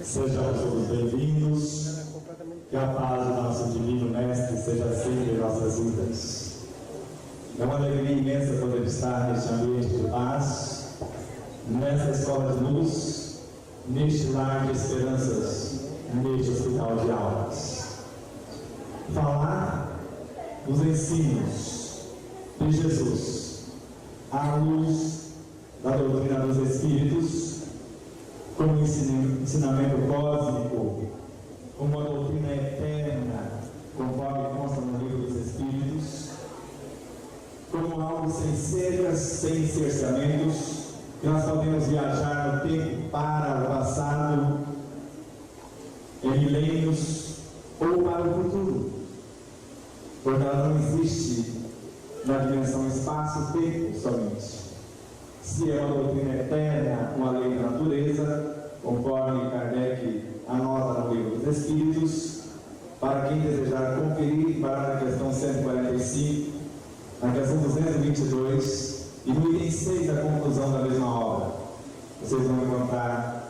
Sejam todos bem-vindos. Que a paz do nosso Divino Mestre seja sempre em nossas vidas. É uma alegria imensa poder estar neste ambiente de paz, nesta escola de luz, neste lar de esperanças, neste hospital de almas. Falar dos ensinos de Jesus à luz da doutrina dos Espíritos, como ensinamento cósmico, como a doutrina eterna, conforme consta no livro dos Espíritos, como algo sem cercas, sem cerceamentos, que nós podemos viajar no tempo para o passado, em milênios, ou para o futuro, porque ela não existe na dimensão espaço-tempo somente. Se é uma doutrina eterna, uma lei da natureza, conforme Kardec anota no livro dos Espíritos, para quem desejar conferir, para a questão 145, na questão 222 e no item 6 da conclusão da mesma obra, vocês vão encontrar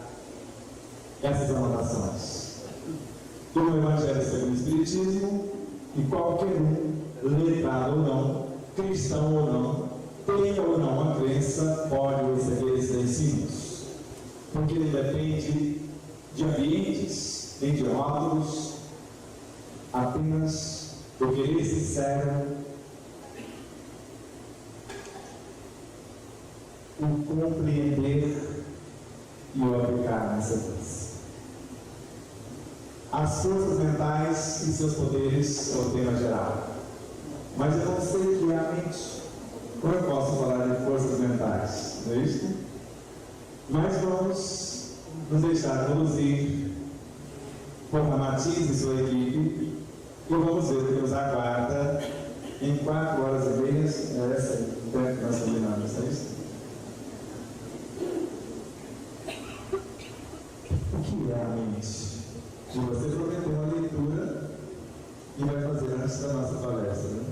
essas anotações. Do Evangelho segundo o Espiritismo, e qualquer um, letrado ou não, cristão ou não, tenha ou não uma crença, pode receber esses ensinos, porque ele depende de ambientes, nem de rótulos, apenas do querer sincero, o compreender e o aplicar nessa vez. As forças mentais e seus poderes é o tema geral, mas eu não sei que é a mente. Como eu posso falar de forças mentais? Não é isso? Mas vamos nos deixar conduzir por Ramatiz e sua equipe, e vamos ver o que nos aguarda em 4 horas e meia. É essa o tempo que nós combinamos, não é isso? O que é a mente? Se você prometeu uma leitura e vai fazer antes da nossa palestra, né?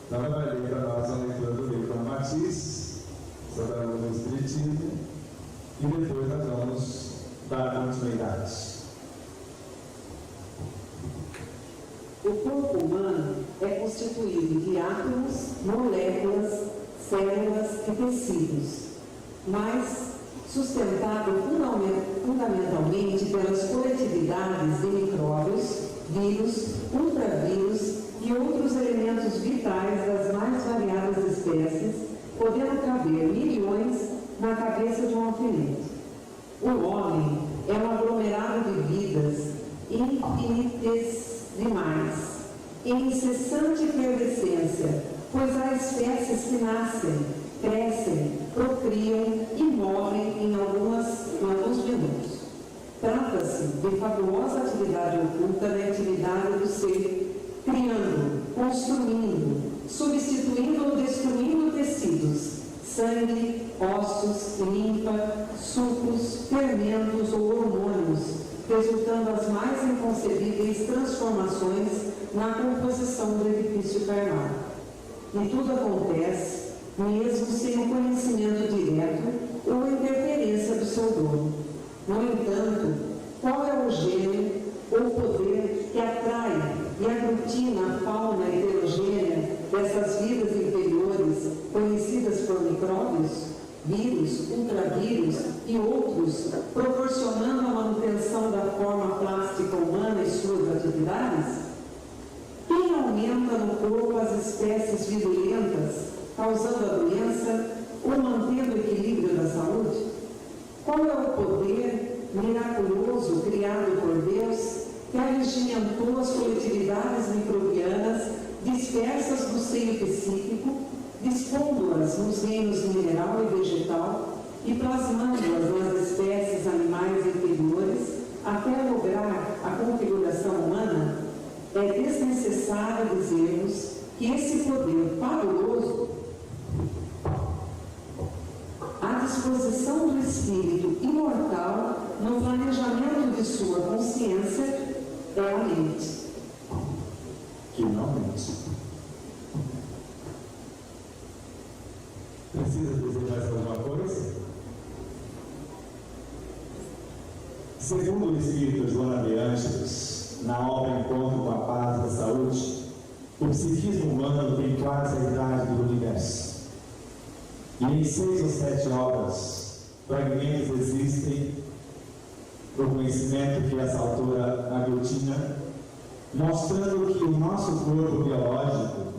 Então ela vai ler para nós a leitura do livro Ramatiz, sobre a luz do Espiritismo, e depois nós vamos dar continuidade. O corpo humano é constituído de átomos, moléculas, células e tecidos, mas sustentado fundamentalmente pelas coletividades de micróbios, vírus, ultravírus e outros elementos vitais das mais variadas espécies, podendo caber milhões na cabeça de um alfinete. O homem é um aglomerado de vidas infinitesimais, em incessante efervescência, pois há espécies que nascem, crescem, procriam e morrem em alguns minutos. Trata-se de fabulosa atividade oculta na intimidade do ser, criando, construindo, substituindo ou destruindo tecidos, sangue, ossos, linfa, sucos, fermentos ou hormônios, resultando as mais inconcebíveis transformações na composição do edifício carnal. E tudo acontece mesmo sem o conhecimento direto ou interferência do seu dono. No entanto, qual é o gênio ou poder que atrai e aglutina a fauna heterogênea dessas vidas inferiores, conhecidas por micróbios, vírus, ultravírus e outros, proporcionando a manutenção da forma plástica humana e suas atividades? Quem aumenta no corpo as espécies virulentas, causando a doença ou mantendo o equilíbrio da saúde? Qual é o poder miraculoso criado por Deus que arregimentou as coletividades microbianas dispersas do seio psíquico, dispondo-as nos reinos mineral e vegetal e plasmando-as nas espécies animais inferiores até lograr a configuração humana? É desnecessário dizermos que esse poder fabuloso, à disposição do espírito imortal no planejamento de sua consciência, é a mente. Que não mente. Precisa dizer mais alguma coisa? Segundo o espírito Joana de Ângeles, na obra Encontro com a Paz e a Saúde, o psiquismo humano tem quase a idade do universo. E em 6 ou 7 obras, fragmentos existem do conhecimento que essa autora aglutina, mostrando que o nosso corpo biológico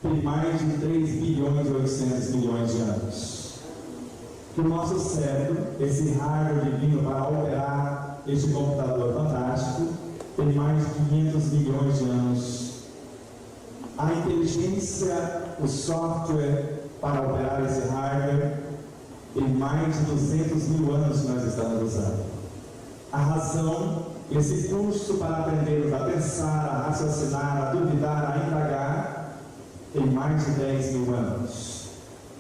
tem mais de 3 bilhões e 800 milhões de anos. Que o nosso cérebro, esse hardware divino para operar este computador fantástico, tem mais de 500 milhões de anos. A inteligência, o software para operar esse hardware, tem mais de 200 mil anos que nós estamos usando. A razão, esse curso para aprendermos a pensar, a raciocinar, a duvidar, a indagar, tem mais de 10 mil anos.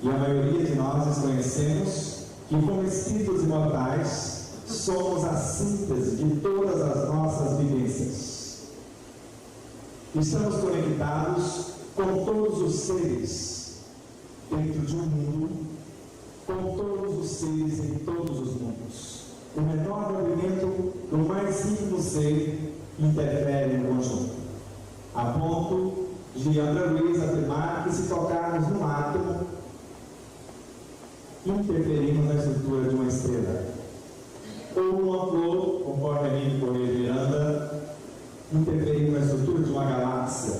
E a maioria de nós desconhecemos que, como espíritos imortais, somos a síntese de todas as nossas vivências. Estamos conectados com todos os seres dentro de um mundo, com todos os seres em todos os mundos. O menor movimento do mais íntimo ser interfere no conjunto, a ponto de André Luiz afirmar que, se tocarmos no átomo, interferimos na estrutura de uma estrela. Ou uma flor, conforme Emílio Correia de Miranda, interferimos na estrutura de uma galáxia.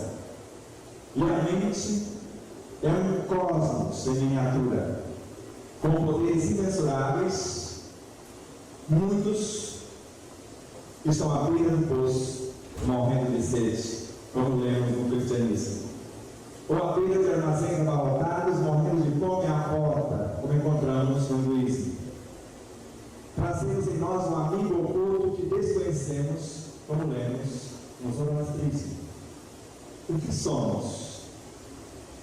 E a mente é um cosmos em miniatura, com poderes imensuráveis. Muitos estão à beira do poço, morrendo de sede, como lemos no cristianismo. Ou à beira de armazéns abarrotados, morrendo de fome à porta, como encontramos no hinduísmo. Trazemos em nós um amigo oculto que desconhecemos, como lemos no zoroastrismo. O que somos?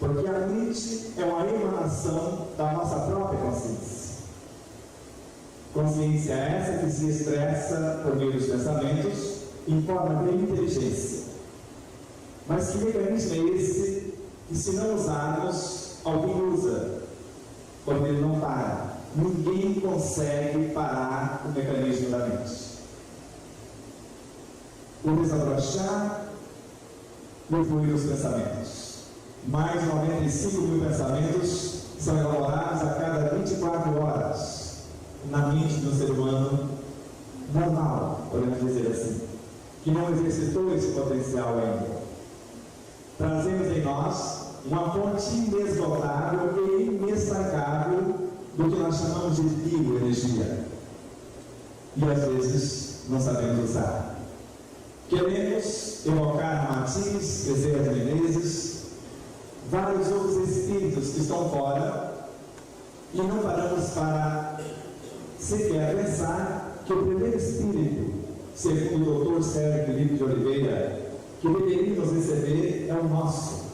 Porque a mente é uma emanação da nossa própria consciência. Consciência essa que se expressa por meio dos pensamentos em forma de inteligência. Mas que mecanismo é esse que, se não usarmos, alguém usa, porque ele não para? Ninguém consegue parar o mecanismo da mente. O desabrochar e o fluir dos pensamentos. Mais de 95 mil pensamentos são elaborados a cada 24 horas. Na mente do ser humano normal, podemos dizer assim, que não exercitou esse potencial ainda. Trazemos em nós uma fonte inesgotável e inestável do que nós chamamos de bioenergia. E às vezes não sabemos usar. Queremos evocar Matiz, Bezerra de Menezes, vários outros espíritos que estão fora, e não paramos para sequer pensar que o primeiro espírito, segundo o doutor Sérgio Felipe de Oliveira, que deveríamos receber é o nosso,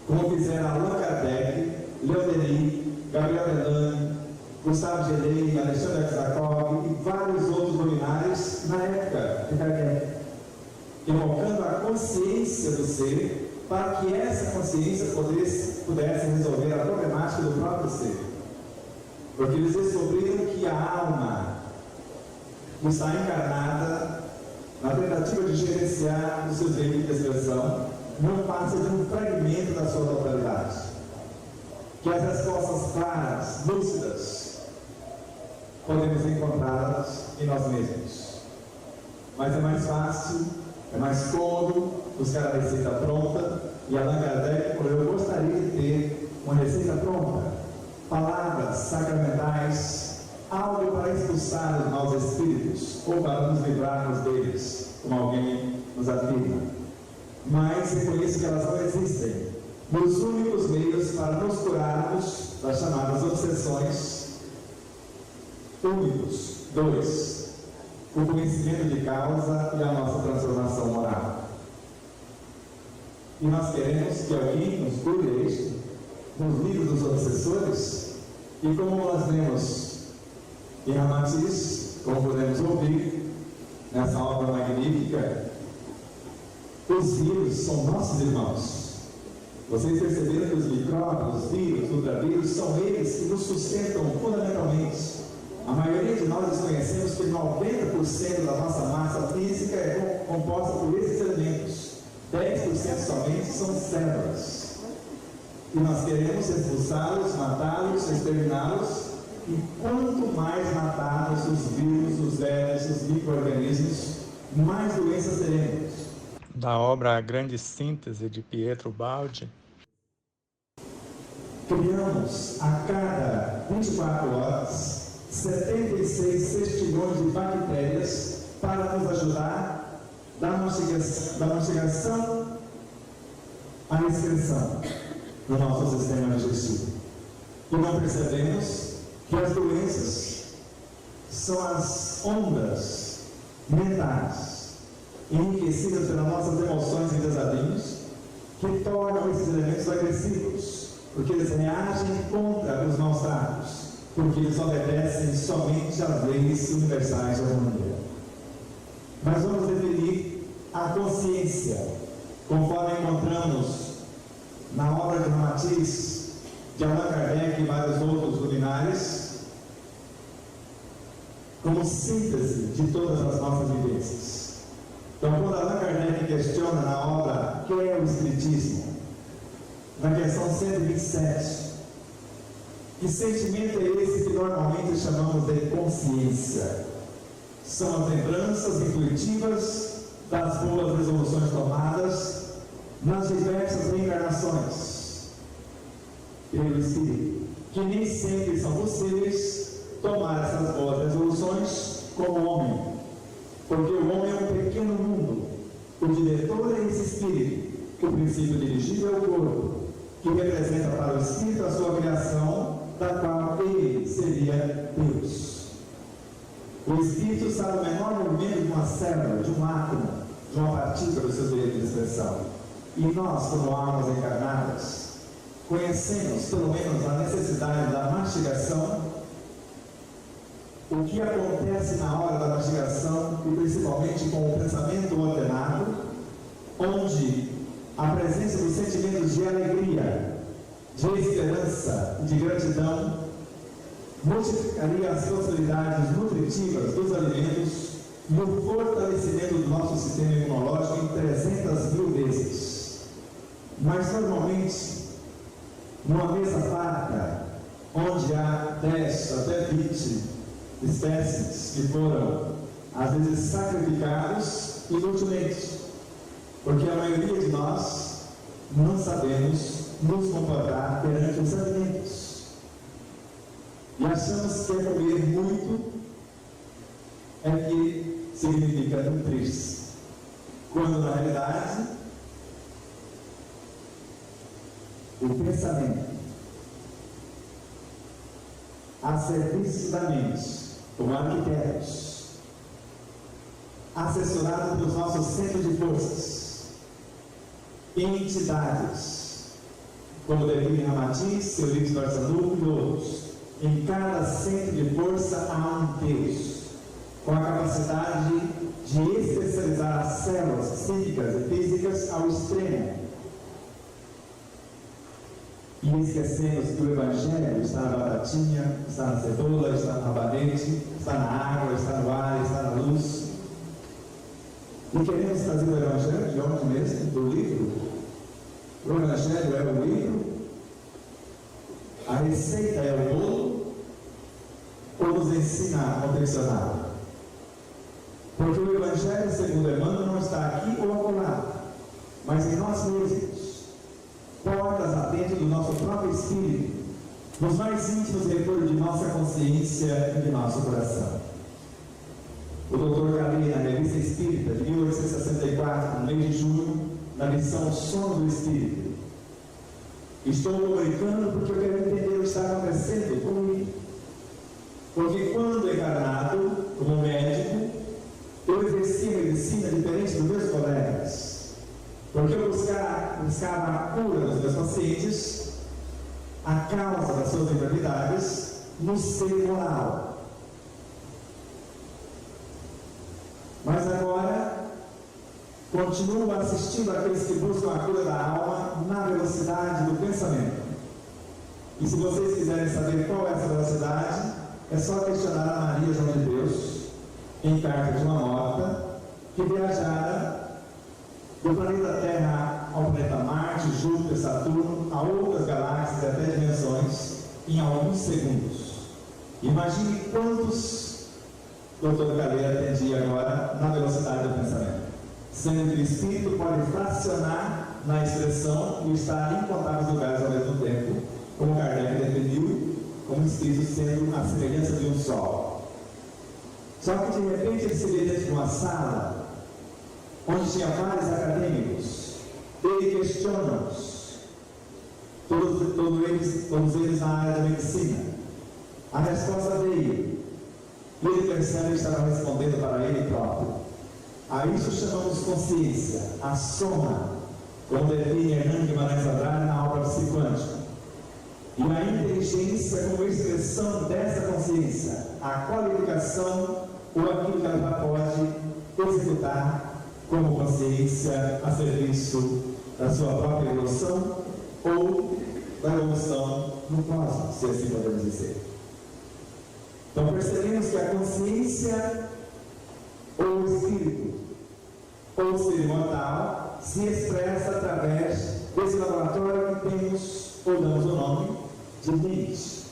como fizeram Allan Kardec, Leon Denis, Gabriel Delane, Gustavo Gelei, Alexandre Zakov e vários outros luminares na época de Kardec, evocando a consciência do ser, para que essa consciência pudesse resolver a problemática do próprio ser. Porque eles descobriram que a alma está encarnada na tentativa de gerenciar os seus veículos de expressão, não passa de um fragmento da sua totalidade. Que as respostas claras, lúcidas, podemos encontrá-las em nós mesmos. Mas é mais fácil, é mais cômodo buscar a receita pronta, e Allan Kardec falou: eu gostaria de ter uma receita pronta. Palavras sacramentais, algo para expulsar os maus espíritos ou para nos livrarmos deles, como alguém nos afirma. Mas reconheço que elas não existem. Nos únicos meios para nos curarmos das chamadas obsessões únicos: 2, o conhecimento de causa e a nossa transformação moral. E nós queremos que alguém nos cure isto nos livros dos obsessores, e como nós lemos em Ramatiz, como podemos ouvir nessa obra magnífica, os vírus são nossos irmãos. Vocês perceberam que os micróbios, os vírus, ultravírus, são eles que nos sustentam fundamentalmente. A maioria de nós desconhecemos que 90% da nossa massa física é composta por esses elementos. 10% somente são células. E nós queremos expulsá-los, matá-los, exterminá-los. E quanto mais matarmos os vírus, os vermes, os micro-organismos, mais doenças teremos. Da obra A Grande Síntese, de Pietro Baldi, criamos a cada 24 horas 76 sextilhões de bactérias para nos ajudar da mastigação à excreção do nosso sistema digestivo. E não percebemos que as doenças são as ondas mentais enriquecidas pelas nossas emoções e desalinhos que tornam esses elementos agressivos, porque eles reagem contra os maus tratos, porque eles obedecem somente às leis universais da harmonia. Mas vamos definir a consciência, conforme encontramos na obra de Ramatiz, de Allan Kardec e vários outros luminares, como síntese de todas as nossas vivências. Então, quando Allan Kardec questiona na obra o que é o Espiritismo, na questão 127, que sentimento é esse que normalmente chamamos de consciência? São as lembranças intuitivas das boas resoluções tomadas nas diversas reencarnações pelo Espírito, que nem sempre são possíveis tomar essas boas resoluções como homem, porque o homem é um pequeno mundo, o diretor é esse Espírito, que o princípio dirigido é o corpo, que representa para o Espírito a sua criação, da qual ele seria Deus. O Espírito sabe o menor movimento de uma célula, de um átomo, de uma partícula do seu direito de expressão. E nós, como almas encarnadas, conhecemos pelo menos a necessidade da mastigação, o que acontece na hora da mastigação, e principalmente com o pensamento ordenado, onde a presença dos sentimentos de alegria, de esperança e de gratidão multiplicaria as possibilidades nutritivas dos alimentos e o fortalecimento do nosso sistema imunológico em 300.000 vezes. Mas normalmente, numa mesa farta, onde há 10 até 20 espécies que foram, às vezes, sacrificados inutilmente, porque a maioria de nós não sabemos nos comportar perante os alimentos. E achamos que é comer muito é que significa nutrir-se, quando na realidade o pensamento a serviço da mente, como arquitetos, assessorado pelos nossos centros de forças, entidades, como define Ramatiz, seu livro de Barçanufo e outros. Em cada centro de força há um Deus, com a capacidade de especializar as células psíquicas e físicas ao extremo. E esquecemos que o Evangelho está na batatinha, está na cebola, está no rabanete, está na água, está no ar, está na luz. E queremos trazer o Evangelho de onde mesmo? Do livro. O Evangelho é o livro, a receita é o bolo, ou nos ensina a confeccionar? Porque o Evangelho, segundo Emmanuel, não está aqui ou acolá, mas em nós mesmos, portas dentro do nosso próprio espírito, nos mais íntimos recolhos de nossa consciência e de nosso coração. O Dr. Gabi, na Revista Espírita, de 1864, no mês de junho, na lição Sono do Espírito. Estou comunicando porque eu quero entender o que está acontecendo comigo. Porque quando encarnado, como médico, eu exercia medicina diferente dos meus colegas. Porque eu buscava a cura dos meus pacientes, a causa das suas enfermidades, no ser moral. Mas agora, continuo assistindo aqueles que buscam a cura da alma na velocidade do pensamento. E se vocês quiserem saber qual é essa velocidade, é só questionar a Maria João de Deus, em carta de uma nota, que viajara do planeta Terra ao planeta Marte, Júpiter, Saturno, a outras galáxias e até dimensões, em alguns segundos. Imagine quantos Dr. Calheira atendia agora na velocidade do pensamento, sendo que o espírito pode fracionar na expressão e estar em incontáveis lugares ao mesmo tempo, como Kardec definiu, como o espírito sendo a semelhança de um sol. Só que de repente ele se vê dentro de uma sala onde tinha vários acadêmicos. Ele questiona-os, todos eles na área da medicina. A resposta veio, e ele percebe que estava respondendo para ele próprio. A isso chamamos consciência, a soma, como define Hernando Guimarães Andrade na obra Psiquântica. E a inteligência como expressão dessa consciência, a qualificação ou aquilo que ela já pode executar como consciência a serviço da sua própria evolução ou da evolução no cosmos, se assim podemos dizer. Então percebemos que a consciência ou o espírito ou o ser imortal se expressa através desse laboratório que temos, ou damos o nome de mente.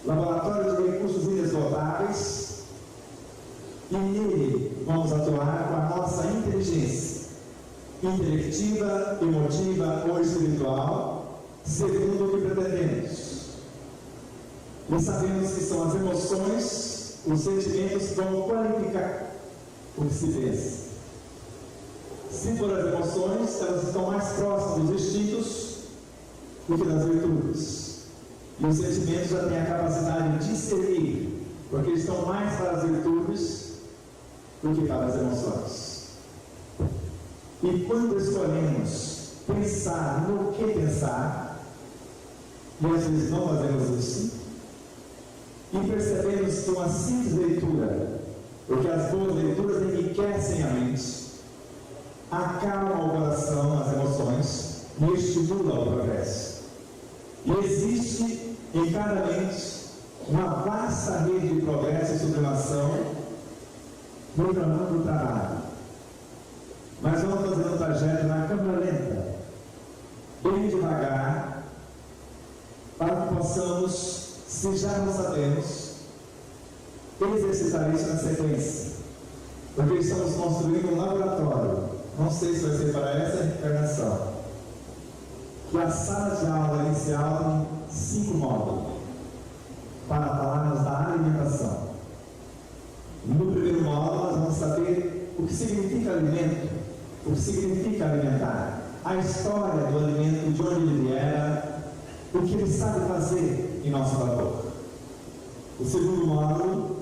Laboratório de recursos inesgotáveis, e nele vamos atuar com a nossa inteligência intelectiva, emotiva ou espiritual, segundo o que pretendemos. E sabemos que são as emoções, os sentimentos que vão qualificar o que se pensa. Se for as emoções, elas estão mais próximas dos instintos do que das virtudes. E os sentimentos já têm a capacidade de discernir, porque eles estão mais para as virtudes do que para as emoções. E quando escolhemos pensar no que pensar, e às vezes não fazemos isso, e percebemos que uma simples leitura, porque as boas leituras enriquecem a mente, acalmam o coração, as emoções e estimulam o progresso. E existe em cada mente uma vasta rede de progresso e sublimação programando o trabalho. Mas vamos fazer um trajeto na câmara lenta, bem devagar, para que possamos, se já não sabemos, exercitar isso na sequência. Porque estamos construindo um laboratório. Não sei se vai ser para essa encarnação. Que a sala de aula inicial tem 5 módulos para falarmos da alimentação. No primeiro módulo nós vamos saber o que significa alimento, o que significa alimentar, a história do alimento, de onde ele viera, o que ele sabe fazer em nosso favor. O segundo módulo,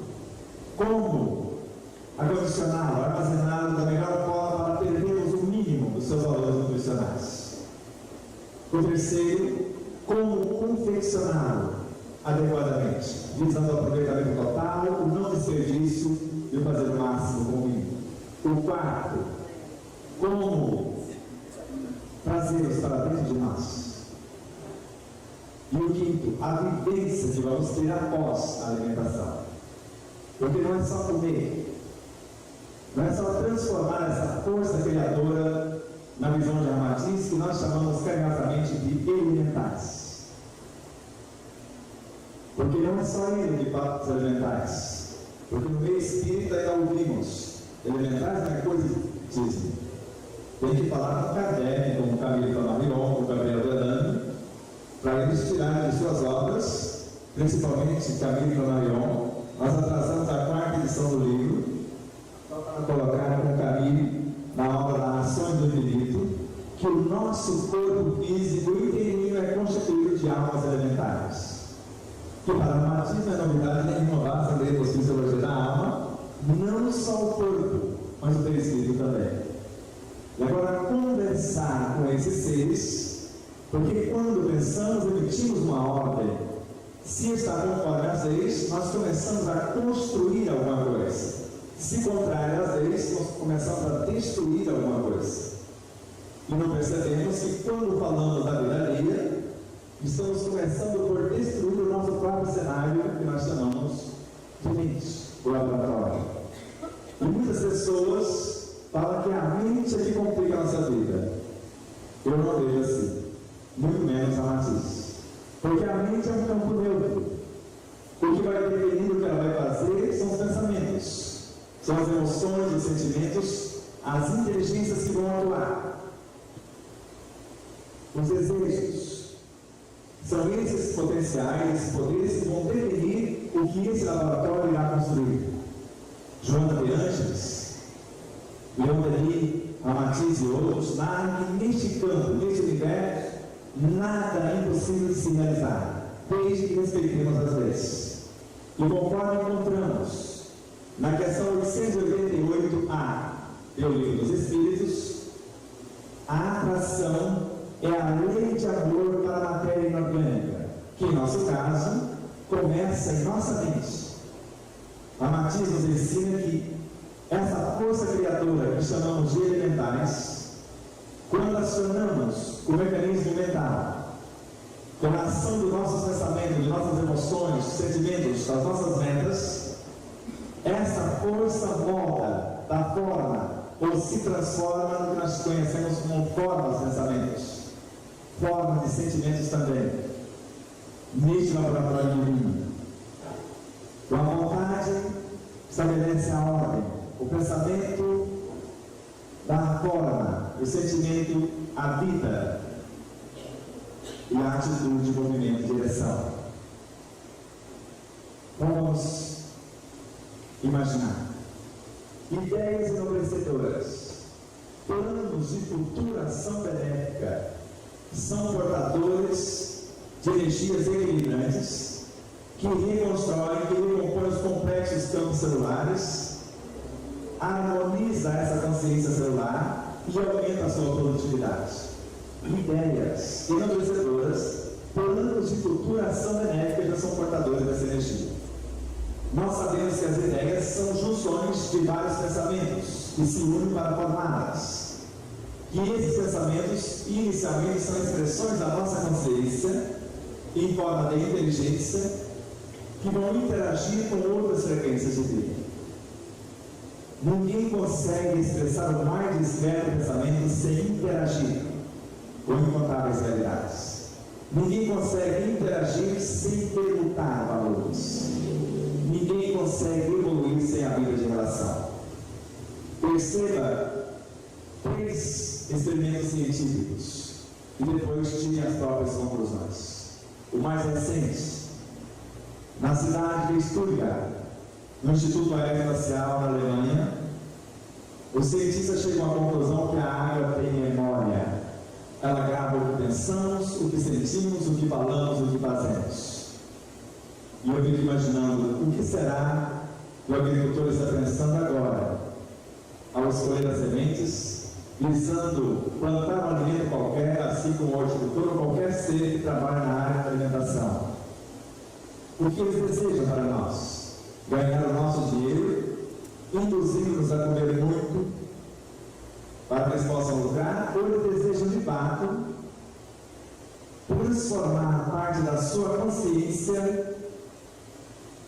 como acondicioná-lo, armazená-lo da melhor forma para perdermos o mínimo dos seus valores nutricionais. O terceiro, como confeccioná-lo adequadamente, visando o aproveitamento total, o não desperdício e o fazer o máximo com o mínimo. O quarto, como trazê-los para dentro de nós. E o quinto, a vivência que vamos ter após a alimentação. Porque não é só comer, não é só transformar essa força criadora na visão de Ramatiz, que nós chamamos carinhosamente de elementares. Porque não é só ele de fatos elementares. Porque no meio espírita ainda ouvimos elementares não é coisa que dizem. Tem que falar com Kardec, com Camille Flammarion, com Gabriel Delano, para eles tirarem de suas obras, principalmente Camille Flammarion. Nós atrasamos a 4ª edição do livro, para colocar com Camille na obra da Nações do Infinito, que o nosso corpo físico inteirinho é constituído de almas elementares. Que para o Ramatiz não é novidade nenhuma, basta ler a Fisiologia da Alma, não só o corpo, mas o perispírito também. E agora conversar com esses seres, porque quando pensamos, emitimos uma ordem. Se está conforme as leis, nós começamos a construir alguma coisa. Se contrário às leis, nós começamos a destruir alguma coisa. E não percebemos que quando falamos da vida alheia, estamos começando por destruir o nosso próprio cenário, que nós chamamos menos a Matiz. Porque a mente é um campo neutro. O que vai definir o que ela vai fazer são os pensamentos, são as emoções, os sentimentos, as inteligências que vão atuar, os desejos. São esses potenciais, esses poderes que vão definir o que esse laboratório irá construir. Joana de Ângeles, Leon Denis, Amatiz e outros narram que neste campo, neste universo, nada é impossível de se realizar, desde que respeitemos as leis. E conforme encontramos na questão 888A do Livro dos Espíritos, a atração é a lei de amor para a matéria inorgânica, que em nosso caso começa em nossa mente. Amatiz nos ensina que essa força criadora que chamamos de elementares, quando acionamos o mecanismo mental, com a ação dos nossos pensamentos, de nossas emoções, sentimentos, das nossas metas, essa força volta da forma ou se transforma no que nós conhecemos como forma de pensamentos, forma de sentimentos também, neste laboratório divino. A vontade estabelece a ordem, o pensamento dá a forma, o sentimento a vida e a atitude, movimento, direção. Vamos imaginar ideias enobrecedoras, planos de futura ação benéfica, são portadores de energias equilibrantes que reconstroem, que recompõem os complexos campos celulares, harmoniza essa consciência celular e aumenta a sua produtividade. Ideias enobrecedoras, planos de futura ação benéfica já são portadores dessa energia. Nós sabemos que as ideias são junções de vários pensamentos que se unem para formá-las. E esses pensamentos, inicialmente, são expressões da nossa consciência, em forma de inteligência, que vão interagir com outras frequências de vida. Ninguém consegue expressar o mais discreto pensamento sem interagir com incontáveis realidades. Ninguém consegue interagir sem permutar valores. Ninguém consegue evoluir sem a vida de relação. Perceba 3 experimentos científicos e depois tire as próprias conclusões. O mais recente, na cidade de Stuttgart, no Instituto Aeroespacial da Alemanha, os cientistas chegam à conclusão que a água tem memória. Ela grava o que pensamos, o que sentimos, o que falamos, o que fazemos. E eu fico imaginando o que será que o agricultor está pensando agora, ao escolher as sementes, visando plantar um alimento qualquer, assim como o horticultor ou qualquer ser que trabalha na área da alimentação. O que eles desejam para nós? Ganhar o nosso dinheiro, induzindo-nos a comer muito, para que eles possam lucrar, ou eles desejam de fato transformar parte da sua consciência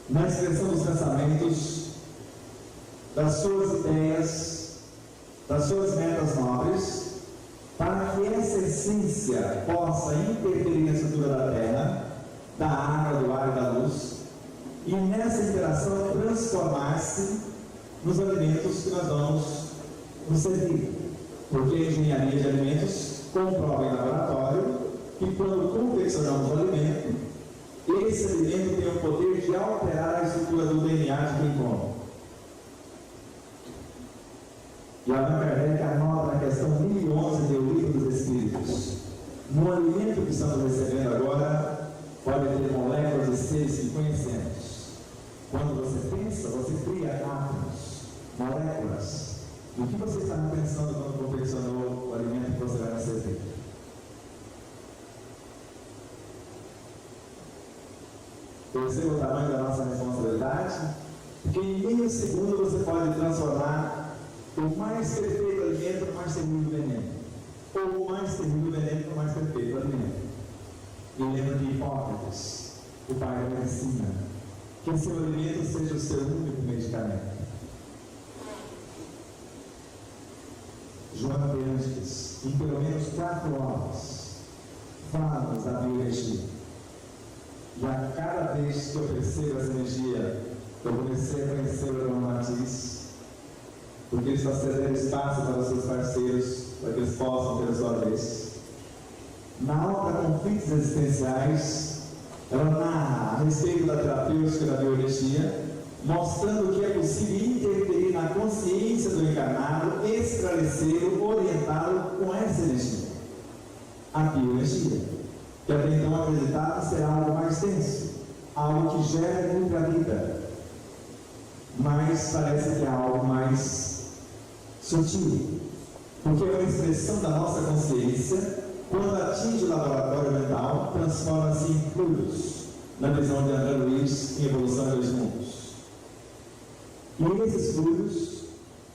na expressão dos pensamentos, das suas ideias, das suas metas nobres, para que essa essência possa interferir na estrutura da terra, da água, do ar e da luz, e nessa interação transformar-se nos alimentos que nós vamos nos servir. Porque a engenharia de alimentos comprova em laboratório que quando confeccionamos o alimento, esse alimento tem o poder de alterar a estrutura do DNA de quem come. E Allan Kardec anota na questão 1011 do Livro dos Espíritos: no alimento que estamos recebendo agora, pode ter moléculas de seres que conhecemos. Quando você pensa, você cria átomos, moléculas. O que você está pensando quando confeccionou o alimento que você vai receber? Perceba o tamanho da nossa responsabilidade? Porque em meio segundo você pode transformar o mais perfeito alimento no mais terrível veneno, ou o mais terrível veneno no mais perfeito alimento. E lembra de Hipócrates, o pai da medicina, que o seu alimento seja o seu único medicamento. Joana de Ângeles, em pelo menos 4 horas, fala-nos da bioenergia. E a cada vez que eu percebo essa energia, eu comecei a conhecer o irmão Matiz, porque ele está cedendo espaço para os seus parceiros, para que eles possam ter sua vez. Na obra Conflitos Existenciais, ela narra a respeito da terapêutica da bioenergia, mostrando que é possível interferir na consciência do encarnado, esclarecê-lo, orientá-lo com essa energia, a bioenergia, que até então acreditava ser algo mais denso, algo que gera muita vida, mas parece que é algo mais sutil, porque é uma expressão da nossa consciência. Quando atinge o laboratório mental, transforma-se em fluidos, na visão de André Luiz, em Evolução dos Mundos. E esses fluidos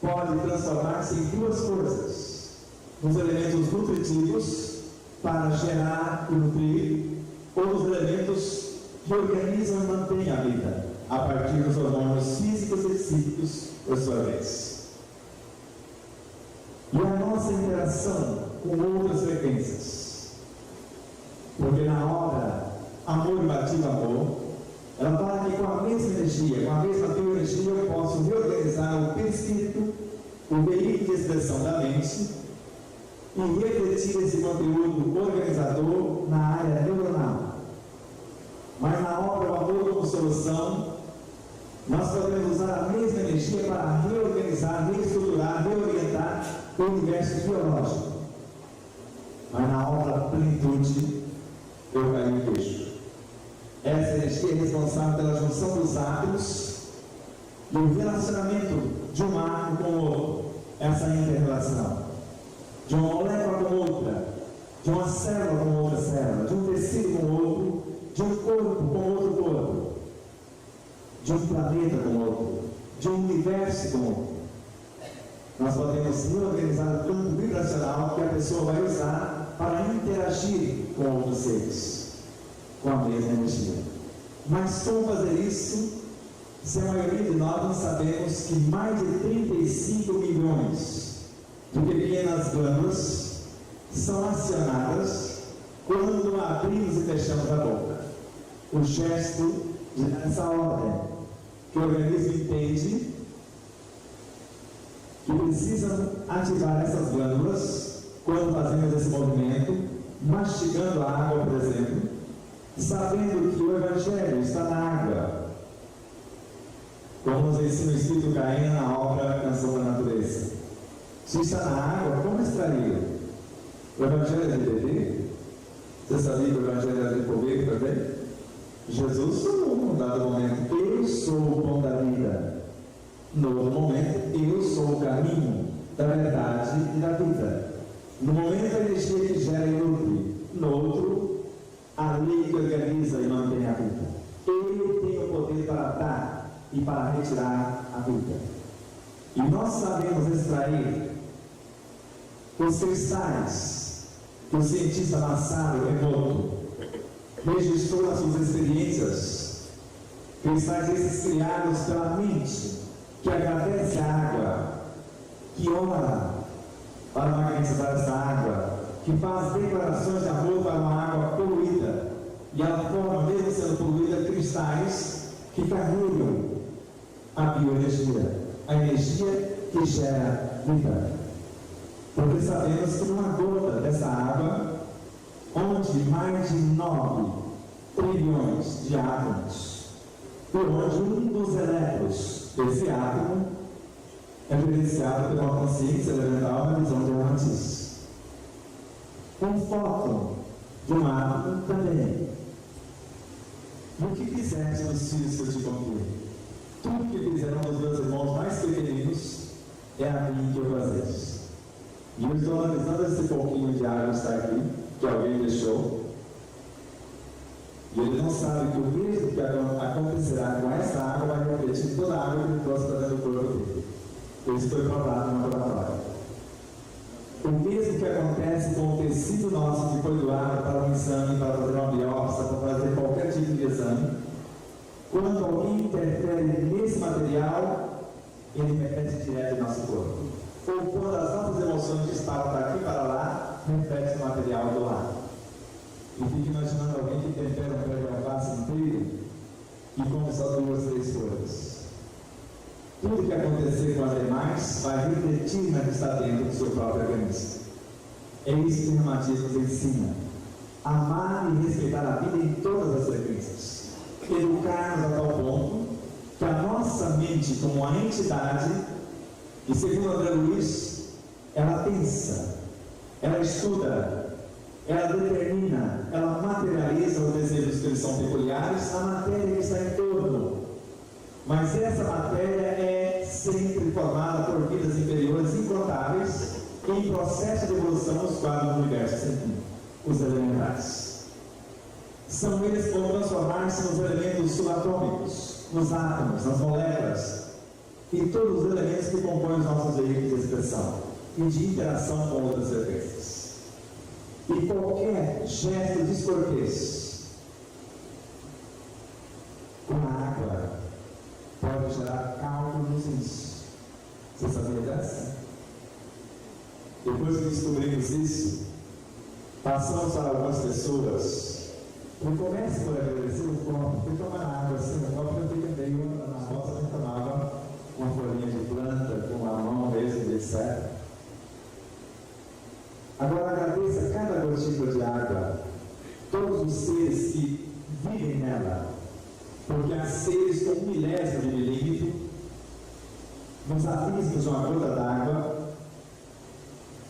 podem transformar-se em duas coisas: nos elementos nutritivos, para gerar e nutrir, ou nos elementos que organizam e mantêm a vida, a partir dos hormônios físicos e psíquicos, por sua vez. E a nossa interação com outras frequências, porque na obra Amor Batido Amor, ela fala que com a mesma energia, com a mesma bioenergia, eu posso reorganizar o perispírito, o veículo de expressão da mente, e refletir esse conteúdo organizador na área neuronal. Mas na obra O Amor como Solução, nós podemos usar a mesma energia para reorganizar, reestruturar, reorientar o universo biológico. Mas na obra Plenitude, eu caí no queixo. Essa energia é responsável pela junção dos átomos e o relacionamento de um átomo com o outro, essa inter-relação, de uma molécula com outra, de uma célula com outra célula, de um tecido com outro, de um corpo com outro corpo, de um planeta com outro, de um universo com outro. Nós podemos reorganizar o campo vibracional que a pessoa vai usar para interagir com outros seres, com a mesma energia. Mas como fazer isso, se a maioria de nós não sabemos que mais de 35 milhões de pequenas glândulas são acionadas quando abrimos e fechamos a boca? O gesto dessa ordem, que o organismo entende que precisam ativar essas glândulas quando fazemos esse movimento, mastigando a água, por exemplo, sabendo que o Evangelho está na água, como nos ensina o Espírito Caína na obra Canção da Natureza. Se está na água, como extrair? O Evangelho é de beber? Você sabia que o Evangelho é de comer também? Jesus falou num dado momento: eu sou o pão da vida. No outro momento, eu sou o caminho da verdade e da vida. No momento, a energia que gera e nutre. No outro, a lei que organiza e mantém a vida. Ele tem o poder para dar e para retirar a vida. E nós sabemos extrair os cristais que o cientista Masaru Emoto registrou nas suas experiências, cristais esses criados pela mente, que agradece a água, que ora para magnetizar essa água, que faz declarações de amor para uma água poluída, e ela forma, mesmo sendo poluída, cristais que carregam a bioenergia, a energia que gera vida. Porque sabemos que numa gota dessa água, onde mais de 9 trilhões de átomos, por onde um dos elétrons desse átomo é evidenciado pela consciência elemental na visão de Hermantis. Um fóton de um átomo também. E o que fizeste nos filhos que eu te concluí? Tudo que fizeram os meus irmãos mais pequeninos é a mim que eu fazeis. E eu estou analisando esse pouquinho de água que está aqui, que alguém deixou. E ele não sabe que o mesmo que acontecerá com essa água vai refletir toda a água que ele trouxe para dentro do corpo dele. Isso foi provado no laboratório. O mesmo que acontece com o tecido nosso que foi doado para um exame, para fazer uma biópsia, para fazer qualquer tipo de exame, quando alguém interfere nesse material, ele reflete direto em nosso corpo. Ou quando as nossas emoções estavam daqui para lá, reflete no material do lado. E fique imaginando alguém que tempera um pé de alface inteiro e come só 2, 3 folhas. Tudo que acontecer com as demais vai refletir na que está dentro do seu próprio organismo. É isso que o reumatismo nos ensina. Amar e respeitar a vida em todas as frequências. Educar-nos a tal ponto que a nossa mente, como uma entidade, e segundo André Luiz, ela pensa, ela estuda, ela determina, ela materializa os desejos que eles são peculiares na matéria que está em torno. Mas essa matéria é sempre formada por vidas inferiores incontáveis em processo de evolução nos quadros do universo científico, os elementares. São eles que vão transformar-se nos elementos subatômicos, nos átomos, nas moléculas e todos os elementos que compõem os nossos veículos de expressão e de interação com outras frequências. E qualquer gesto descortês com a água pode gerar cálculo nos rins. Você sabia dessa? Depois que descobrimos isso, passamos para algumas pessoas. Eu começo por agradecer o copo, fui tomar água assim, o copo eu fiquei meio na roça, eu tomava uma folhinha de planta com a mão mesmo, etc. Agora agradeça cada gotícula de água, todos os seres que vivem nela, porque há seres com 1/1000 de milímetro, nos abismos de uma gota d'água,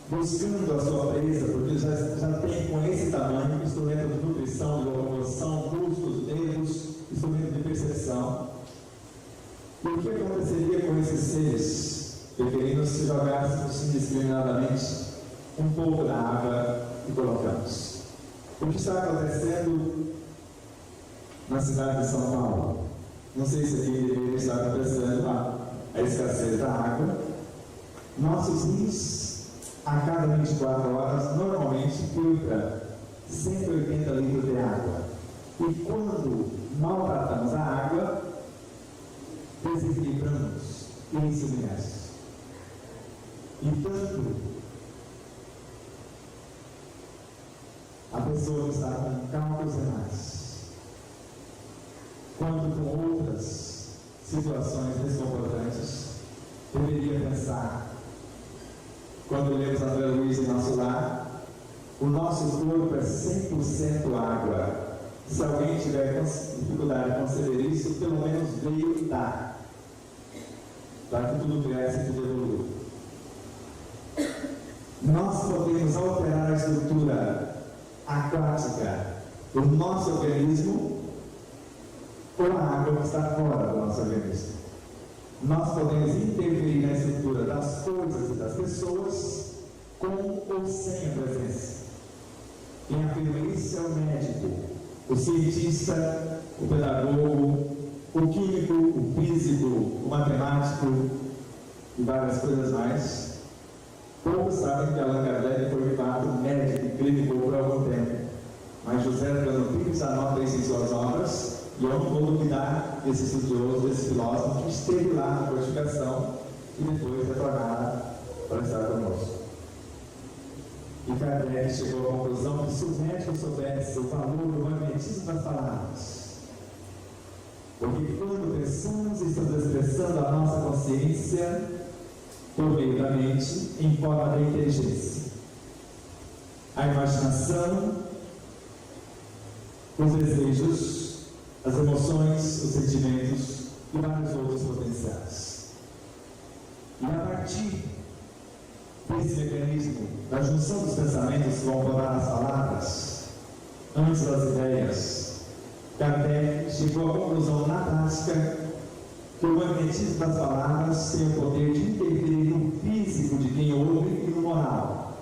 buscando a sua presa, porque já tem com esse tamanho instrumento de nutrição, de locomoção, músculos, dedos, instrumento de percepção. E o que aconteceria com esses seres, preferindo se jogássemos indiscriminadamente um pouco da água e colocamos? O que está acontecendo na cidade de São Paulo? Não sei se aqui deveria estar acontecendo a escassez da água. Nossos rins, a cada 24 horas, normalmente filtra 180 litros de água. E quando maltratamos a água, desequilibramos esse universo. E tanto a pessoa que está com cálculos renais, quanto com outras situações desconfortantes, deveria pensar, quando lemos André Luiz em nosso lar, o nosso corpo é 100% água. Se alguém tiver dificuldade de conceber isso, pelo menos veio e dá, para que tudo cresça e tudo evolua. Nós podemos alterar a estrutura aquática do nosso organismo com a água que está fora do nosso organismo. Nós podemos interferir na estrutura das coisas e das pessoas com ou sem a presença. Quem afirma isso é o médico, o cientista, o pedagogo, o químico, o físico, o matemático e várias coisas mais. Poucos sabem que Allan Kardec foi de fato médico e clínico por algum tempo, mas José Antônio Pires anota isso em suas obras. E eu não vou duvidar desse estudioso, desse filósofo que esteve lá na codificação e depois retornaram para estar conosco. E Kardec chegou à conclusão que se o médico soubesse o valor do magnetismo das palavras, porque quando pensamos e estamos expressando a nossa consciência por meio da mente em forma da inteligência, a imaginação, os desejos, as emoções, os sentimentos e vários outros potenciais. E a partir desse mecanismo da junção dos pensamentos que vão formar as palavras, antes das ideias, Kardec chegou à conclusão na prática que o magnetismo das palavras tem o poder de interferir no físico de quem ouve e no moral.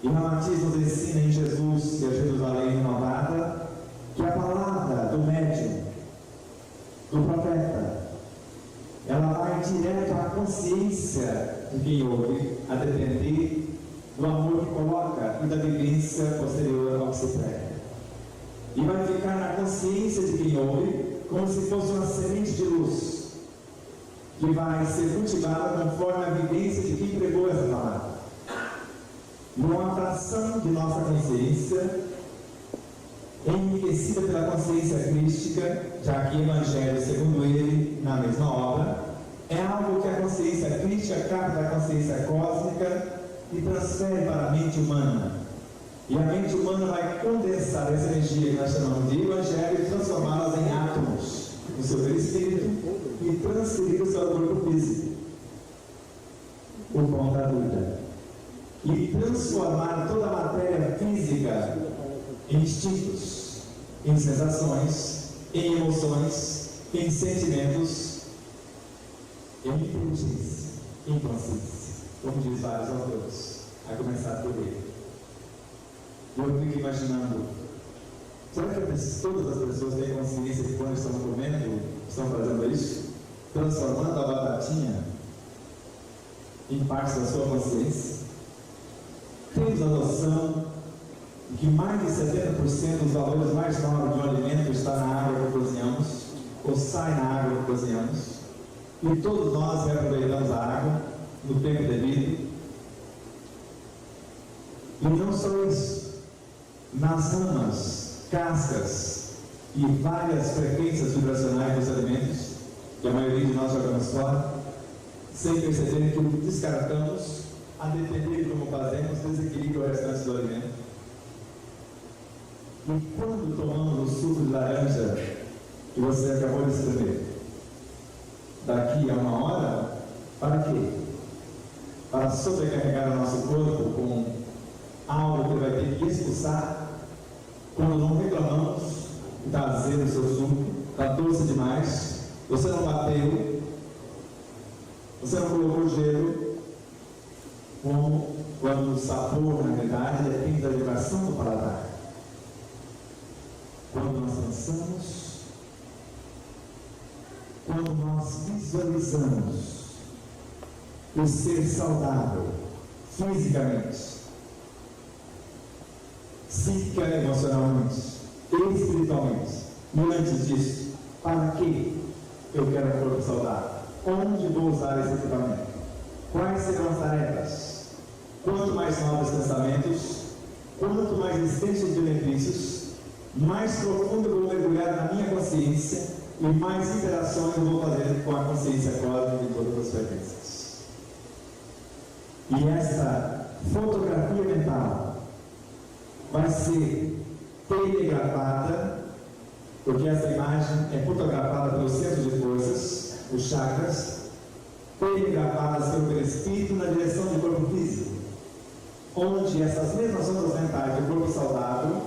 E o reumatismo nos ensina em Jesus e a Jerusalém renovada que a palavra do médium, do profeta, ela vai direto à consciência de quem ouve, a depender do amor que coloca e da vivência posterior ao que se prega. E vai ficar na consciência de quem ouve como se fosse uma semente de luz, que vai ser cultivada conforme a vivência de quem pregou essa palavra. E uma fração de nossa consciência enriquecida pela consciência crística, já que Evangelho, segundo ele, na mesma obra, é algo que a consciência crística capta da consciência cósmica e transfere para a mente humana. E a mente humana vai condensar essa energia que nós chamamos de Evangelho e transformá-las em átomos no seu perispírito e transferi-los para o corpo físico, o pão da dúvida, e transformar toda a matéria física em instintos, em sensações, em emoções, em sentimentos, em inteligência, em consciência, como diz vários autores, a começar por ele. Eu fico imaginando, será que todas as pessoas têm consciência que quando estão comendo, estão fazendo isso? Transformando a batatinha em parte da sua consciência? Temos a noção de que mais de 70% dos valores mais nobres de um alimento está na água que cozinhamos, ou sai na água que cozinhamos, e todos nós reaproveitamos a água no tempo devido. E não só isso, nas ramas, cascas e várias frequências vibracionais dos alimentos, que a maioria de nós jogamos fora, sem perceber que o que descartamos, a depender de como fazemos, desequilibra o restante do alimento. E quando tomamos o suco de laranja que você acabou de escrever, daqui a 1 hora, para quê? Para sobrecarregar o nosso corpo com algo que vai ter que expulsar quando não reclamamos, está azedo o seu suco, está doce demais, você não bateu, você não colocou gelo, como quando o sabor, na verdade, depende da vibração do paladar. Quando nós pensamos, quando nós visualizamos o ser saudável, fisicamente, psíquica, emocionalmente, espiritualmente, e antes disso, para que eu quero um corpo saudável? Onde vou usar esse equipamento? Quais serão as tarefas? Quanto mais novos pensamentos, quanto mais extensos benefícios, mais profundo eu vou mergulhar na minha consciência e mais interações eu vou fazer com a consciência cósmica de todas as frequências. E essa fotografia mental vai ser telegrafada, porque essa imagem é fotografada pelos centros de forças, os chakras, telegrafadas pelo perispírito na direção do corpo físico, onde essas mesmas ondas mentais do corpo saudável,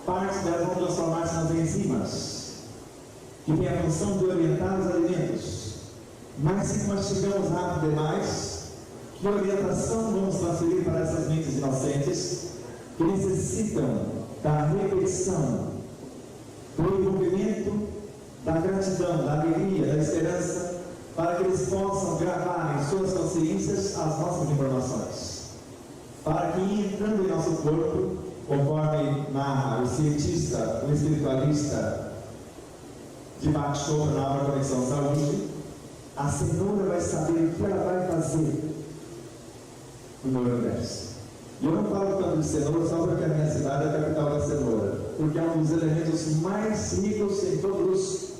parte delas vão transformar-se nas enzimas, que têm a função de orientar os alimentos. Mas se mastigamos rápido demais, que orientação vamos transferir para essas mentes inocentes que necessitam da repetição, do envolvimento, da gratidão, da alegria, da esperança, para que eles possam gravar em suas consciências as nossas informações, para que entrando em nosso corpo, conforme narra o cientista, o espiritualista de Bach-Chopra na obra Conexão Saúde, a cenoura vai saber o que ela vai fazer no universo. E eu não falo tanto de cenoura só porque a minha cidade é a capital da cenoura, porque é um dos elementos mais ricos em todos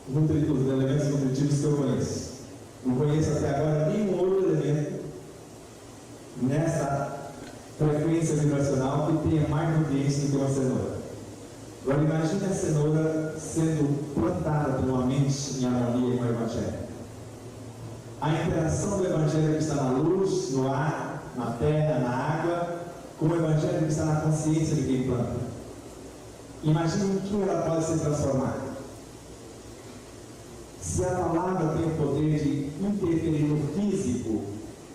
os elementos nutritivos que eu conheço. Não conheço até agora nenhum outro elemento nessa frequência vibracional que tenha mais nutrientes do que uma cenoura. Agora imagine a cenoura sendo plantada por uma mente em harmonia com o Evangelho. A interação do Evangelho que está na luz, no ar, na terra, na água, com o Evangelho que está na consciência de quem planta. Imagine em que ela pode se transformar. Se a palavra tem o poder de interferir no físico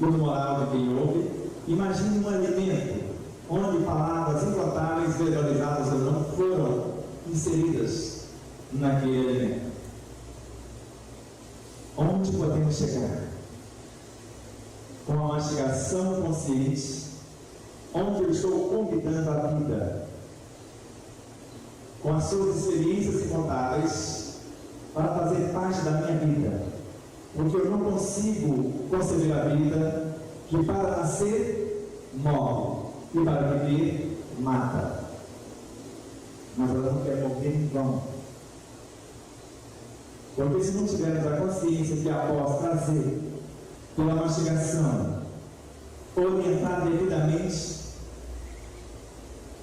e no moral de quem ouve, imagine um alimento onde palavras incontáveis, verbalizadas ou não, foram inseridas naquele alimento. Onde podemos chegar? Com a mastigação consciente, onde eu estou convidando a vida, com as suas experiências incontáveis, para fazer parte da minha vida, porque eu não consigo conceber a vida que para nascer morre e para viver mata. mas ela não quer morrer em vão. Porque se não tivermos a consciência que após trazer pela mastigação, orientar devidamente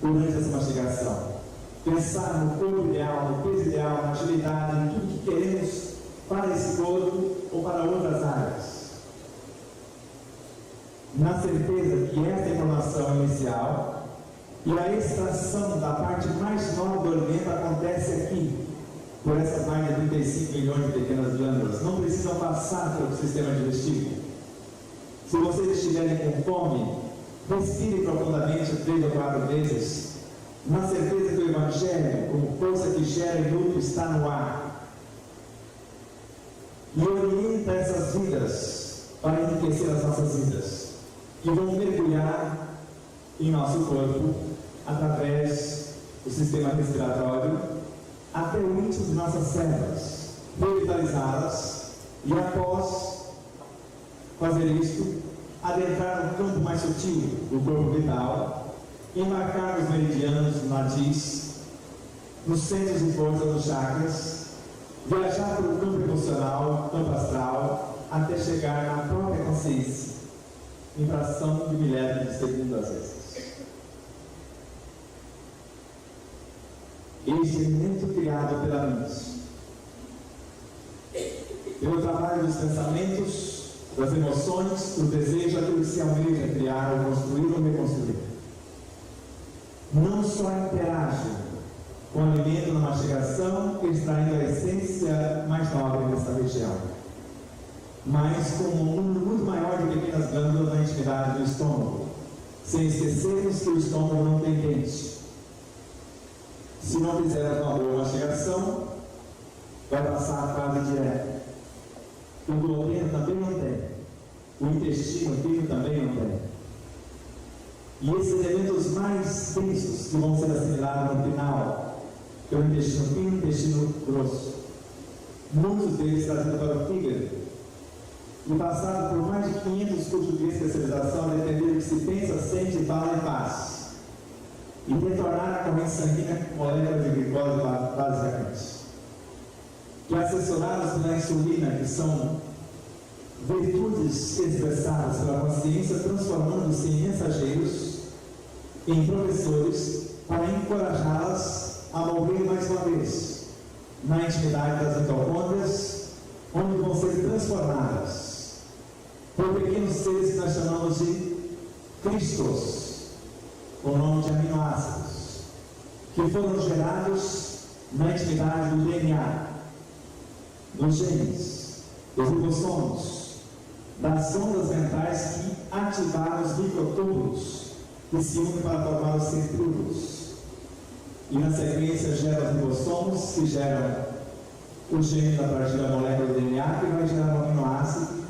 durante essa mastigação, pensar no corpo ideal, no peso ideal, na agilidade, em tudo que queremos para esse corpo ou para outras áreas. Na certeza que esta informação inicial e a extração da parte mais nova do alimento acontece aqui, por essas mais de 35 milhões de pequenas glândulas, não precisam passar pelo sistema digestivo. Se vocês estiverem com fome, respire profundamente 3 ou 4 vezes, na certeza que o Evangelho, como força que gera e nutre, está no ar. E orienta essas vidas para enriquecer as nossas vidas, que vão mergulhar em nosso corpo através do sistema respiratório até o íntimo de nossas células, revitalizá-las e após fazer isto, adentrar no campo mais sutil do corpo vital, embarcar nos meridianos, no nadis, nos centros de força dos chakras, viajar pelo campo emocional, campo astral, até chegar na própria consciência, em fração de milésimos de segundo às vezes. Este elemento criado pela mente, pelo trabalho dos pensamentos, das emoções, do desejo, aquilo que se almeja criar, ou construir ou reconstruir, não só interage com o alimento na mastigação, extraindo a essência mais nobre dessa região, mas com um número muito maior de pequenas glândulas na intimidade do estômago, sem esquecermos que o estômago não tem dente. Se não fizermos uma boa mastigação, vai passar a fase direta. O duodeno também não tem. O intestino fino também não tem. E esses elementos mais densos que vão ser assimilados no final, que é o intestino fino e o intestino grosso, muitos deles trazidos para o fígado, e passado por mais de 500 cursos de especialização, dependendo do que se pensa, sente, fala e faz. E retornar a corrente sanguínea com moléculas de glicose basicamente. Que assessorados pela insulina, que são virtudes expressadas pela consciência, transformando-se em mensageiros, em professores, para encorajá-las a morrer mais uma vez, na intimidade das mitocôndrias, onde vão ser transformadas por pequenos seres que nós chamamos de cristos, com o nome de aminoácidos, que foram gerados na intimidade do DNA, dos genes, dos ribossomos, das ondas mentais que ativaram os microtúbulos que se unem para formar os centríolos. E na sequência geram os ribossomos, que geram o gene a partir da molécula do DNA, que vai gerar um aminoácido,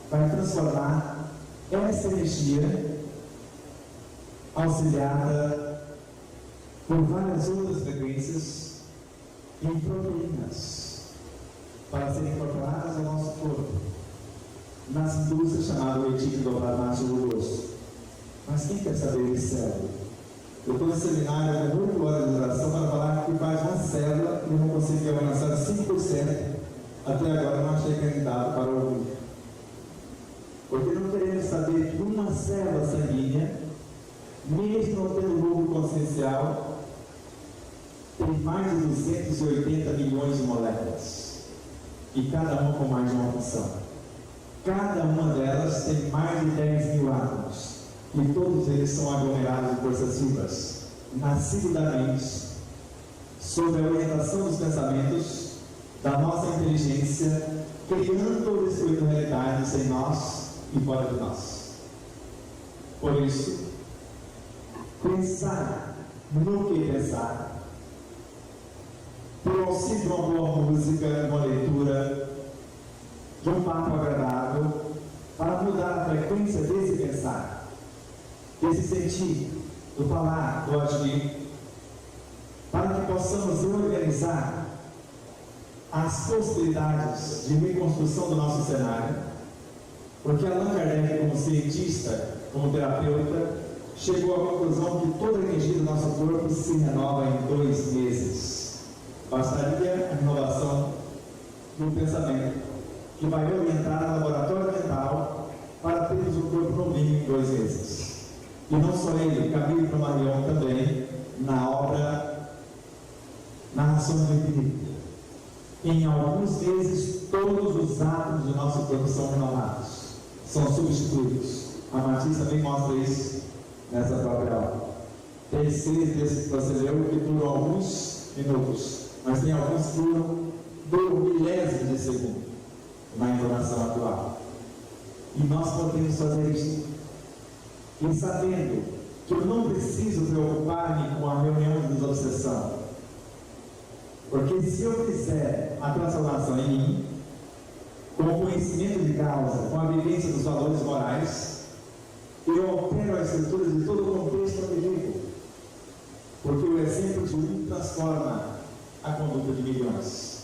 vai transformar essa energia auxiliada por várias outras frequências em proteínas para serem incorporadas ao nosso corpo, nas indústrias chamadas retículo-plasmático rugoso. Mas quem quer saber de célula? Eu estou no seminário de 8 horas de duração para falar que faz uma célula e não consegui avançar 5%. Até agora não achei candidato para ouvir. Porque não queremos saber que uma célula sanguínea, mesmo não tendo lucro consciencial, tem mais de 280 milhões de moléculas, e cada uma com mais de uma função. Cada uma delas tem mais de 10 mil átomos, e todos eles são aglomerados de forças vivas, nascidos da mente, sob a orientação dos pensamentos, da nossa inteligência, criando ou destruindo realidades em nós e fora de nós. Por isso, pensar no que pensar, por auxílio de uma boa música, uma leitura, de um papo agradável, para mudar a frequência desse pensar, desse sentir, do falar, do agir, para que possamos reorganizar as possibilidades de reconstrução do nosso cenário, porque Allan Kardec, como cientista, como terapeuta, chegou à conclusão que toda a energia do nosso corpo se renova em 2 meses. Bastaria a renovação do pensamento, que vai orientar no laboratório mental para termos um corpo novinho em 2 meses. E não só ele, Camilo Flammarion também, na obra Narrações do Infinito. Em alguns meses, todos os átomos do nosso corpo são renovados, são substituídos. A Matiz também mostra isso nessa própria obra. Tem 6 desses que você leu que duram alguns minutos, mas tem alguns que duram milésimos de segundo na entonação atual. E nós podemos fazer isso. E sabendo que eu não preciso preocupar-me com a reunião de desobsessão, porque se eu fizer a transformação em mim, com o conhecimento de causa, com a vivência dos valores morais, eu altero a estrutura de todo o contexto onde vivo, porque o exemplo de um transforma a conduta de milhões.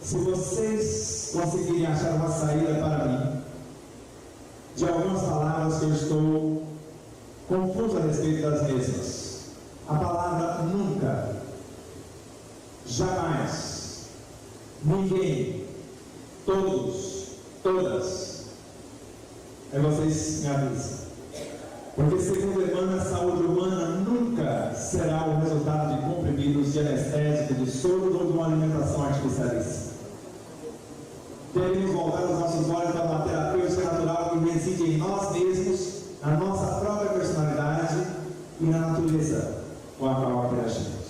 Se vocês conseguirem achar uma saída para mim, de algumas palavras que eu estou confuso a respeito das mesmas, a palavra nunca, jamais, ninguém, todos, todas, aí vocês me avisam. Porque segundo Emmanuel, a saúde humana nunca será o resultado de comprimidos, de anestésico, de soro ou de uma alimentação artificialista. Devemos voltar os nossos olhos para uma terapêutica natural que reside em nós mesmos, na nossa própria personalidade e na natureza com a qual interagimos.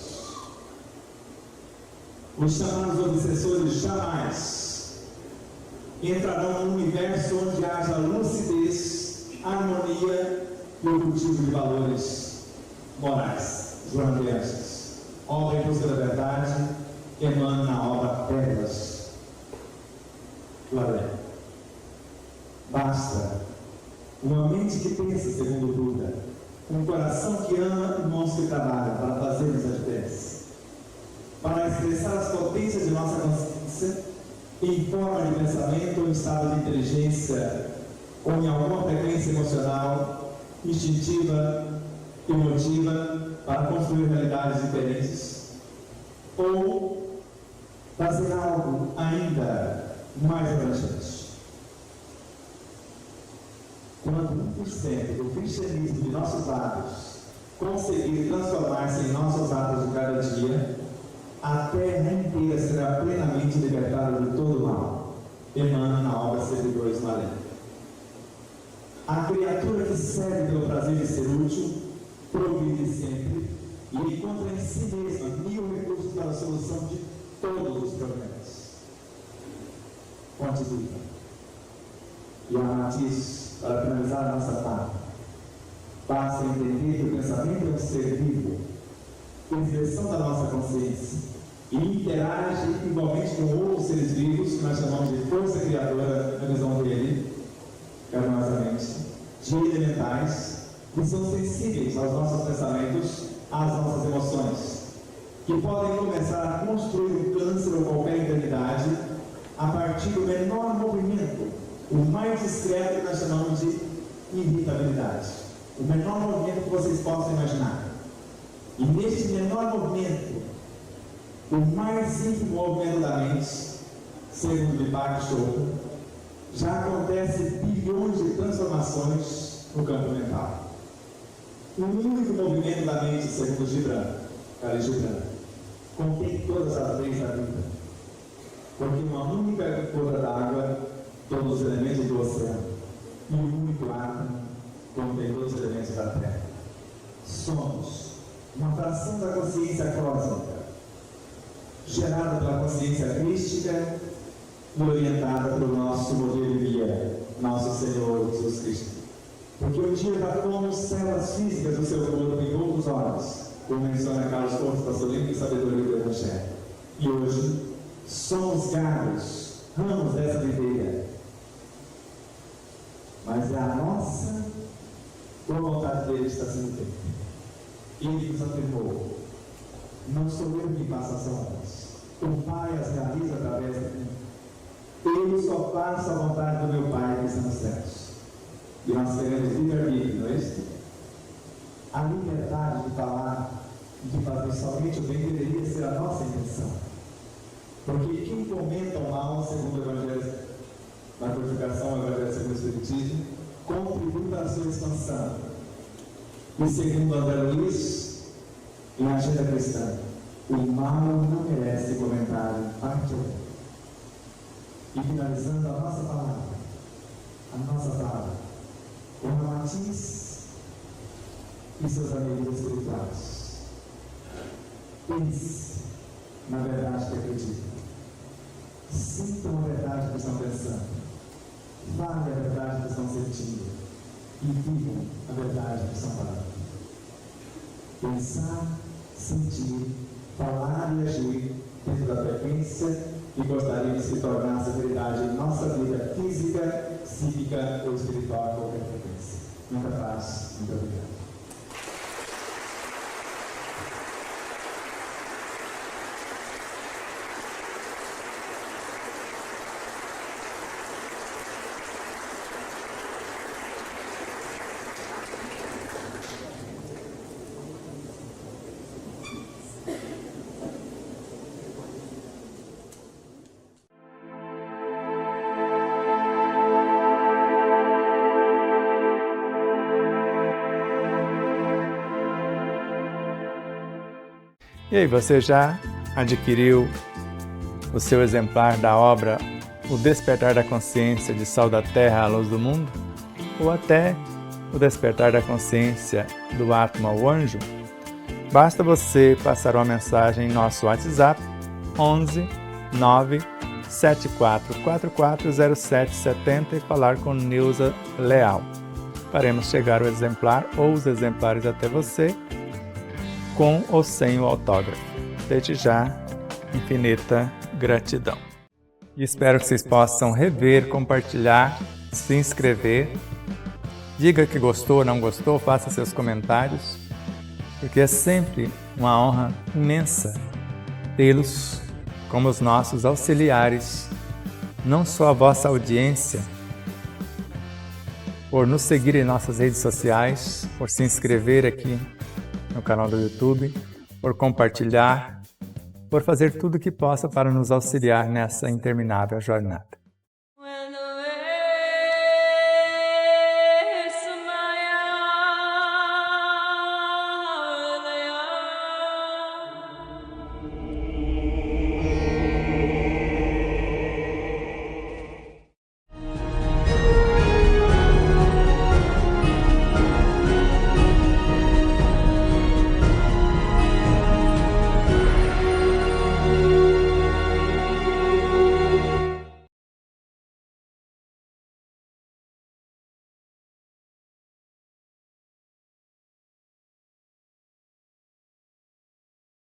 Os chamados obsessores jamais entrarão num universo onde haja lucidez, harmonia e o cultivo de valores morais. João de Anjos, obra em busca da verdade, emana na obra Pérolas do Além. Basta uma mente que pensa segundo Buda, um coração que ama e mãos que trabalham para fazermos a diferença, para expressar as potências de nossa consciência em forma de pensamento ou em estado de inteligência ou em alguma frequência emocional, instintiva, emotiva, para construir realidades diferentes, ou fazer algo ainda mais abrangente. Quando 1% do cristianismo de nossos lábios conseguir transformar-se em nossos atos de cada dia, a terra inteira será plenamente libertada de todo o mal. Emana na obra Servidores do Além. A criatura que serve pelo prazer de ser útil, progride sempre e encontra em si mesma 1000 recursos para a solução de todos os problemas. Ponte dúvida. E a Matiz, para finalizar a nossa parte, basta entender que o pensamento é um ser vivo, expressão da nossa consciência, e interage igualmente com outros seres vivos, que nós chamamos de força criadora, na visão dele, carinhosamente, de elementais, que são sensíveis aos nossos pensamentos, às nossas emoções, que podem começar a construir um câncer ou qualquer enfermidade a partir do menor movimento, o mais discreto que nós chamamos de irritabilidade, o menor movimento que vocês possam imaginar. E neste menor movimento, o mais íntimo movimento da mente, segundo Deepak Chopra, já acontece bilhões de transformações no campo mental. Um único movimento da mente, segundo Khalil Gibran, contém todas as leis da vida. Porque uma única gota d'água todos os elementos do oceano, e um único átomo contém todos os elementos da Terra. Somos uma fração da consciência cósmica, gerada pela consciência crística e orientada pelo nosso modelo de guia, nosso Senhor Jesus Cristo. Porque um dia já fomos células físicas do seu corpo em outros olhos, como menciona Carlos Cortes Pasolini e Sabedoria do Evangelho. E hoje somos galhos, ramos dessa videira. Mas é a nossa boa vontade dele está sendo feita. Ele nos afirmou: não sou eu que faço as obras, o Pai as realiza através de mim. Eu só faço a vontade do meu Pai que está nos céus. E nós queremos livre-arbítrio, não é isso? A liberdade de falar e de fazer somente o bem deveria ser a nossa intenção. Porque quem fomenta o mal, segundo o Evangelho da Purificação, o Evangelho segundo o Espiritismo, contribui para a sua expansão. E segundo André Luiz, em Agenda Cristã, o mal não merece comentário, parte 1. E finalizando a nossa palavra, o Martins e seus amigos espirituais. Eles, na verdade, que acreditam. Sintam a verdade que estão pensando. Falem a verdade que estão sentindo. E vivam a verdade que estão falando. Pensar, sentir, falar e agir dentro da frequência e gostaria que se tornasse realidade em nossa vida física, psíquica ou espiritual a qualquer frequência. Muita paz, muito obrigado. E aí, você já adquiriu o seu exemplar da obra O Despertar da Consciência de Sal da Terra à Luz do Mundo? Ou até O Despertar da Consciência do Atma ao Anjo? Basta você passar uma mensagem em nosso WhatsApp 11 9 74440770 e falar com Nilza Leal. Faremos chegar o exemplar ou os exemplares até você, com ou sem o autógrafo. Desde já, infinita gratidão. E espero que vocês possam rever, compartilhar, se inscrever. Diga que gostou ou não gostou, faça seus comentários, porque é sempre uma honra imensa tê-los como os nossos auxiliares, não só a vossa audiência, por nos seguir em nossas redes sociais, por se inscrever aqui no canal do YouTube, por compartilhar, por fazer tudo o que possa para nos auxiliar nessa interminável jornada.